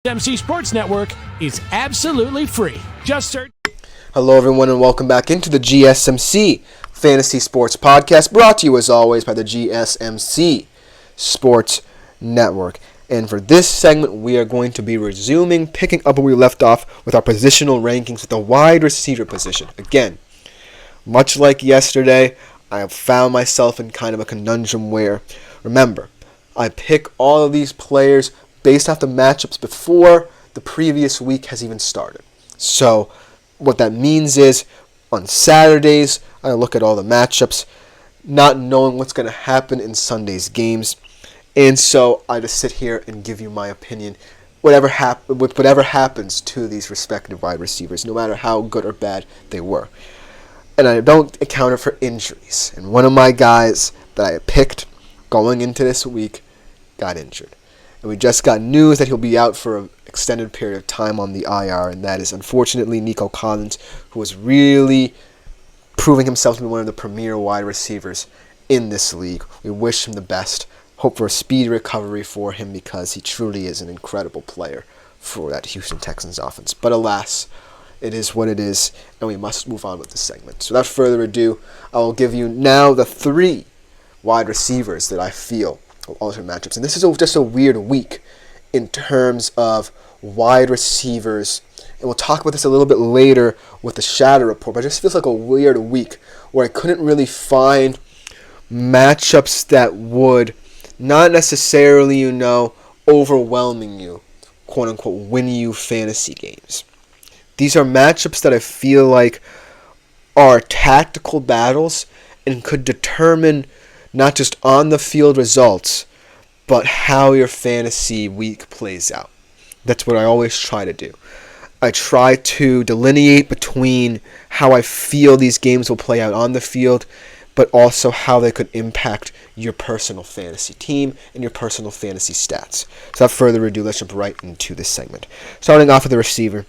GSMC Sports Network is absolutely free. Just search. Hello, everyone, and welcome back into the GSMC Fantasy Sports Podcast, brought to you, as always, by the GSMC Sports Network. And for this segment, we are going to be picking up where we left off with our positional rankings with the wide receiver position. Again, much like yesterday, I have found myself in kind of a conundrum where, remember, I pick all of these players based off the matchups before the previous week has even started. So what that means is on Saturdays, I look at all the matchups, not knowing what's going to happen in Sunday's games. And so I just sit here and give you my opinion, whatever happens to these respective wide receivers, no matter how good or bad they were. And I don't account for injuries. And one of my guys that I picked going into this week got injured. And we just got news that he'll be out for an extended period of time on the IR, and that is unfortunately Nico Collins, who is really proving himself to be one of the premier wide receivers in this league. We wish him the best. Hope for a speedy recovery for him because he truly is an incredible player for that Houston Texans offense. But alas, it is what it is, and we must move on with this segment. So without further ado, I will give you now the 3 wide receivers that I feel alternate matchups. And this is just a weird week in terms of wide receivers. And we'll talk about this a little bit later with the Shadow Report. But it just feels like a weird week where I couldn't really find matchups that would not necessarily, overwhelming you, quote unquote, win you fantasy games. These are matchups that I feel like are tactical battles and could determine not just on the field results, but how your fantasy week plays out. That's what I always try to do. I try to delineate between how I feel these games will play out on the field, but also how they could impact your personal fantasy team and your personal fantasy stats. So without further ado, let's jump right into this segment. Starting off with the receiver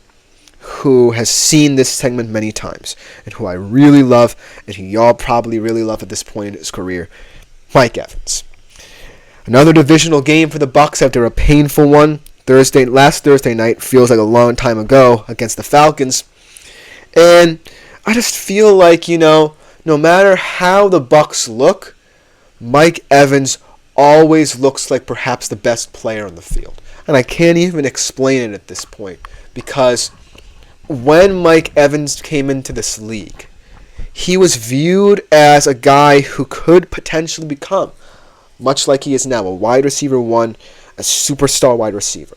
who has seen this segment many times and who I really love and who y'all probably really love at this point in his career, Mike Evans. Another divisional game for the Bucs after a painful one. Last Thursday night feels like a long time ago against the Falcons. And I just feel like, no matter how the Bucs look, Mike Evans always looks like perhaps the best player on the field. And I can't even explain it at this point because when Mike Evans came into this league, he was viewed as a guy who could potentially become, much like he is now, a wide receiver 1, a superstar wide receiver.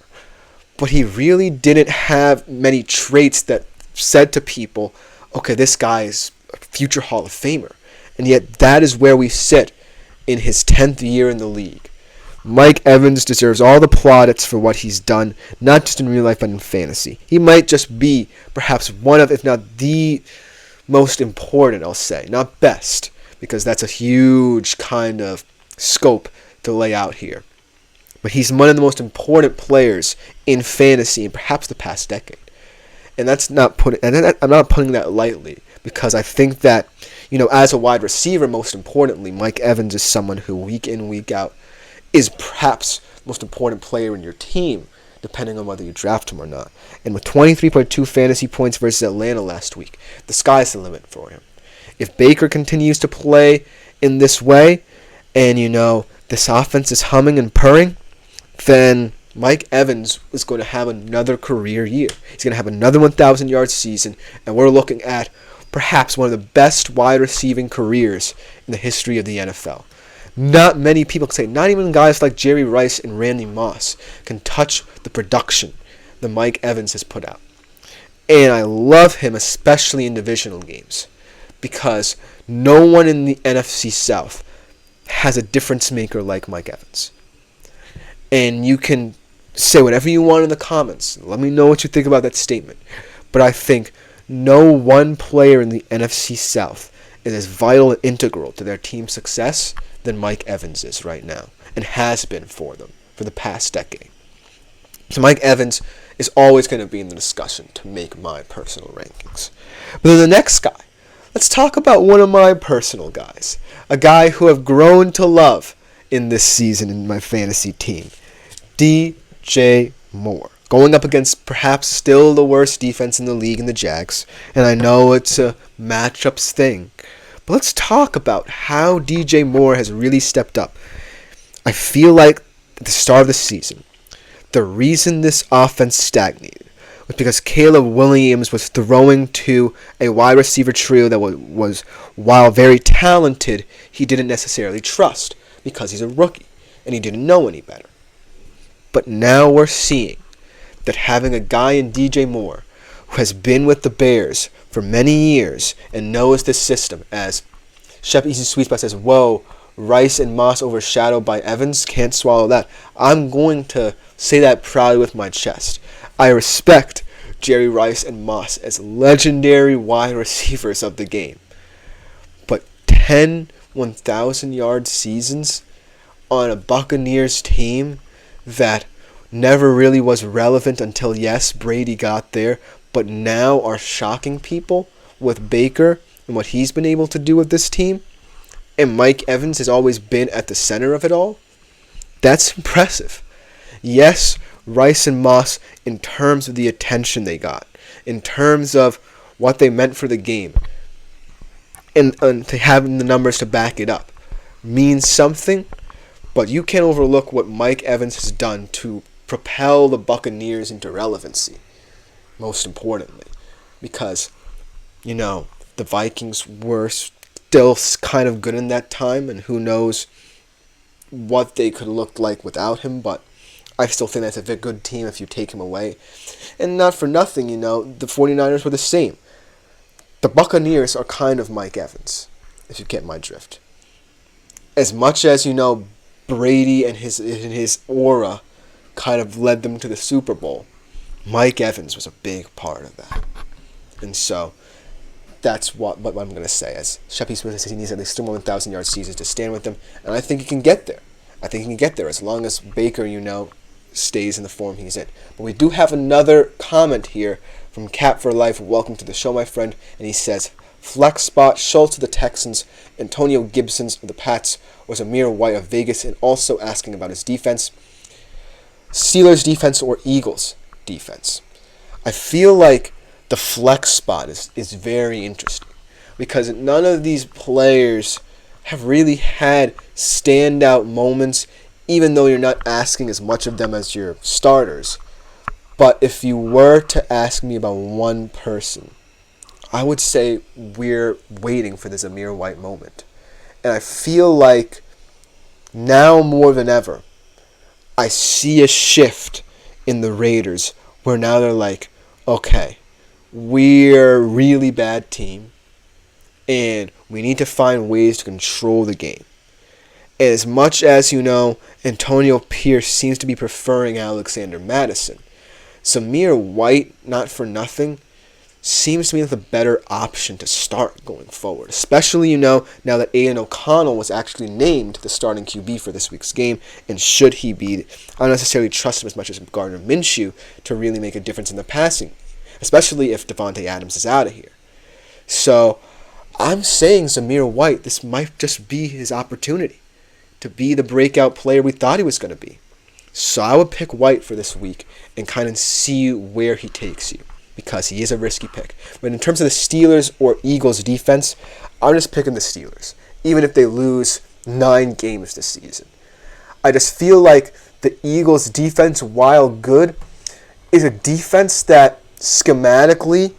But he really didn't have many traits that said to people, okay, this guy is a future Hall of Famer. And yet that is where we sit in his 10th year in the league. Mike Evans deserves all the plaudits for what he's done, not just in real life but in fantasy. He might just be perhaps one of, if not the most important, I'll say, not best, because that's a huge kind of scope to lay out here. But he's one of the most important players in fantasy in perhaps the past decade. And I'm not putting that lightly, because I think that, as a wide receiver, most importantly, Mike Evans is someone who week in, week out is perhaps the most important player in your team, depending on whether you draft him or not. And with 23.2 fantasy points versus Atlanta last week, the sky's the limit for him. If Baker continues to play in this way, and this offense is humming and purring, then Mike Evans is going to have another career year. He's going to have another 1,000-yard season, and we're looking at perhaps one of the best wide receiving careers in the history of the NFL. Not many people can say, not even guys like Jerry Rice and Randy Moss can touch the production that Mike Evans has put out. And I love him, especially in divisional games, because no one in the NFC South has a difference maker like Mike Evans. And you can say whatever you want in the comments. Let me know what you think about that statement. But I think no one player in the NFC South is as vital and integral to their team's success than Mike Evans is right now, and has been for them for the past decade. So Mike Evans is always going to be in the discussion to make my personal rankings. But then the next guy, let's talk about one of my personal guys, a guy who I've grown to love in this season in my fantasy team, DJ Moore. going up against perhaps still the worst defense in the league in the Jags. And I know it's a matchups thing. But let's talk about how DJ Moore has really stepped up. I feel like at the start of the season, the reason this offense stagnated was because Caleb Williams was throwing to a wide receiver trio that was while very talented, he didn't necessarily trust because he's a rookie and he didn't know any better. But now we're seeing that having a guy in DJ Moore who has been with the Bears for many years and knows this system, as Shep Easy Sweet Spot says, whoa, Rice and Moss overshadowed by Evans, can't swallow that. I'm going to say that proudly with my chest. I respect Jerry Rice and Moss as legendary wide receivers of the game. But 10 1,000-yard seasons on a Buccaneers team that never really was relevant until, yes, Brady got there, but now are shocking people with Baker and what he's been able to do with this team, and Mike Evans has always been at the center of it all, that's impressive. Yes, Rice and Moss, in terms of the attention they got, in terms of what they meant for the game, and to having the numbers to back it up, means something, but you can't overlook what Mike Evans has done to propel the Buccaneers into relevancy, most importantly, because, the Vikings were still kind of good in that time, and who knows what they could look like without him, but I still think that's a very good team if you take him away. And not for nothing, the 49ers were the same. The Buccaneers are kind of Mike Evans, if you get my drift. As much as, Brady and his aura kind of led them to the Super Bowl, Mike Evans was a big part of that. And so that's what I'm going to say. As Sheppy Smith says, he needs at least 3 more 1,000-yard seasons to stand with them, and I think he can get there. I think he can get there as long as Baker, stays in the form he's in. But we do have another comment here from Cap for Life. Welcome to the show, my friend. And he says, flex spot, Schultz of the Texans, Antonio Gibson of the Pats, or Zamir White of Vegas, and also asking about his defense. Steelers defense or Eagles defense. I feel like the flex spot is very interesting because none of these players have really had standout moments, even though you're not asking as much of them as your starters. But if you were to ask me about one person, I would say we're waiting for the Zamir White moment. And I feel like now more than ever, I see a shift in the Raiders where now they're like, okay, we're a really bad team and we need to find ways to control the game. And as much as, Antonio Pierce seems to be preferring Alexander Madison, Zamir White, not for nothing, seems to be the better option to start going forward. Especially, now that Aiden O'Connell was actually named the starting QB for this week's game, and should he be, I don't necessarily trust him as much as Gardner Minshew to really make a difference in the passing, especially if Devontae Adams is out of here. So, I'm saying Zamir White, this might just be his opportunity to be the breakout player we thought he was going to be. So I would pick White for this week and kind of see where he takes you, because he is a risky pick. But in terms of the Steelers or Eagles defense, I'm just picking the Steelers, even if they lose 9 games this season. I just feel like the Eagles defense, while good, is a defense that schematically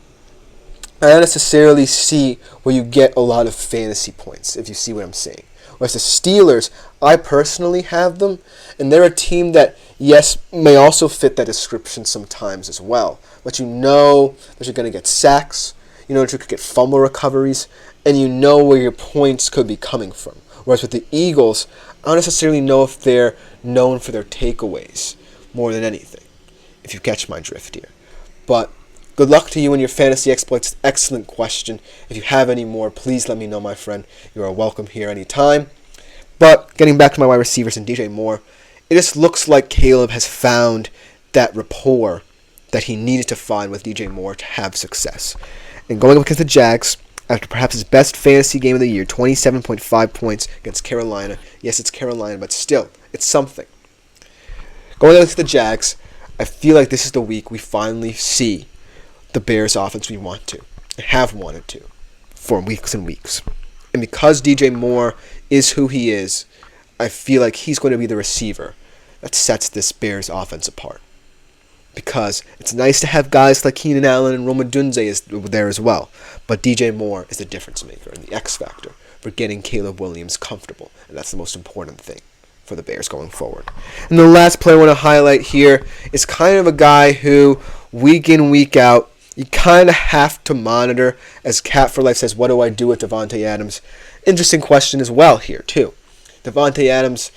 I don't necessarily see where you get a lot of fantasy points, if you see what I'm saying. Whereas the Steelers, I personally have them, and they're a team that, yes, may also fit that description sometimes as well. But you know that you're going to get sacks, you know that you could get fumble recoveries, and you know where your points could be coming from. Whereas with the Eagles, I don't necessarily know if they're known for their takeaways more than anything, if you catch my drift here. But good luck to you in your fantasy exploits. Excellent question. If you have any more, please let me know, my friend. You are welcome here anytime. But getting back to my wide receivers and DJ Moore, it just looks like Caleb has found that rapport that he needed to find with DJ Moore to have success. And going up against the Jags, after perhaps his best fantasy game of the year, 27.5 points against Carolina. Yes, it's Carolina, but still, it's something. Going against the Jags, I feel like this is the week we finally see the Bears offense we want to, and have wanted to, for weeks and weeks. And because DJ Moore is who he is, I feel like he's going to be the receiver that sets this Bears offense apart. Because it's nice to have guys like Keenan Allen and Rome Odunze is there as well. But DJ Moore is the difference maker and the X factor for getting Caleb Williams comfortable. And that's the most important thing for the Bears going forward. And the last player I want to highlight here is kind of a guy who, week in, week out, you kind of have to monitor. As Cat for Life says, what do I do with Davante Adams? Interesting question as well here, too. Davante Adams,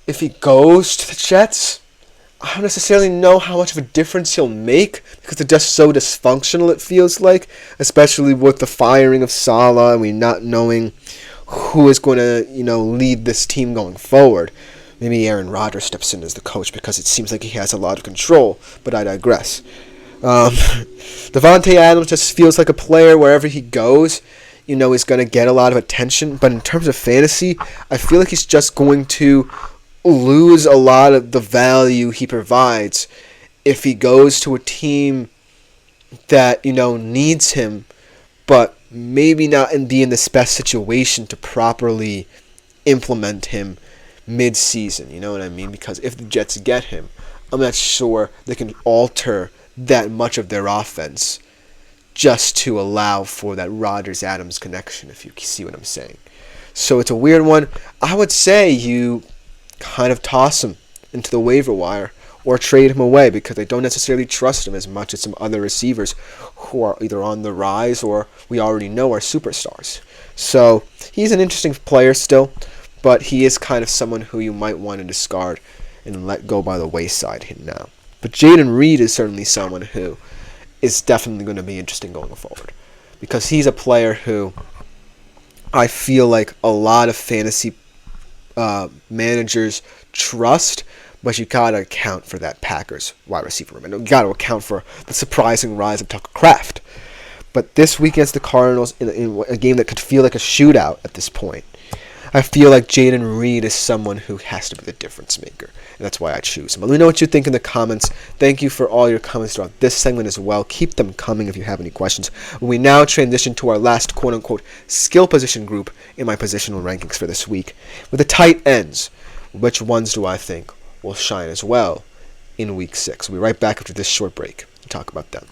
if he goes to the Jets, I don't necessarily know how much of a difference he'll make because they're just so dysfunctional, it feels like, especially with the firing of Saleh and we not knowing who is going to, lead this team going forward. Maybe Aaron Rodgers steps in as the coach because it seems like he has a lot of control, but I digress. Davante Adams just feels like a player wherever he goes, is going to get a lot of attention. But in terms of fantasy, I feel like he's just going to lose a lot of the value he provides if he goes to a team that, needs him, but maybe not be in the best situation to properly implement him mid-season, you know what I mean? Because if the Jets get him, I'm not sure they can alter that much of their offense just to allow for that Rodgers-Adams connection, if you see what I'm saying. So it's a weird one. I would say you kind of toss him into the waiver wire or trade him away because I don't necessarily trust him as much as some other receivers who are either on the rise or we already know are superstars. So he's an interesting player still, but he is kind of someone who you might want to discard and let go by the wayside here now. But Jaden Reed is certainly someone who is definitely going to be interesting going forward because he's a player who I feel like a lot of fantasy managers trust, but you gotta account for that Packers wide receiver room, and you gotta account for the surprising rise of Tucker Kraft. But this week against the Cardinals, in a game that could feel like a shootout at this point, I feel like Jaden Reed is someone who has to be the difference maker, and that's why I choose him. Let me know what you think in the comments. Thank you for all your comments throughout this segment as well. Keep them coming if you have any questions. We now transition to our last quote-unquote skill position group in my positional rankings for this week. With the tight ends, which ones do I think will shine as well in Week 6? We'll be right back after this short break to talk about them.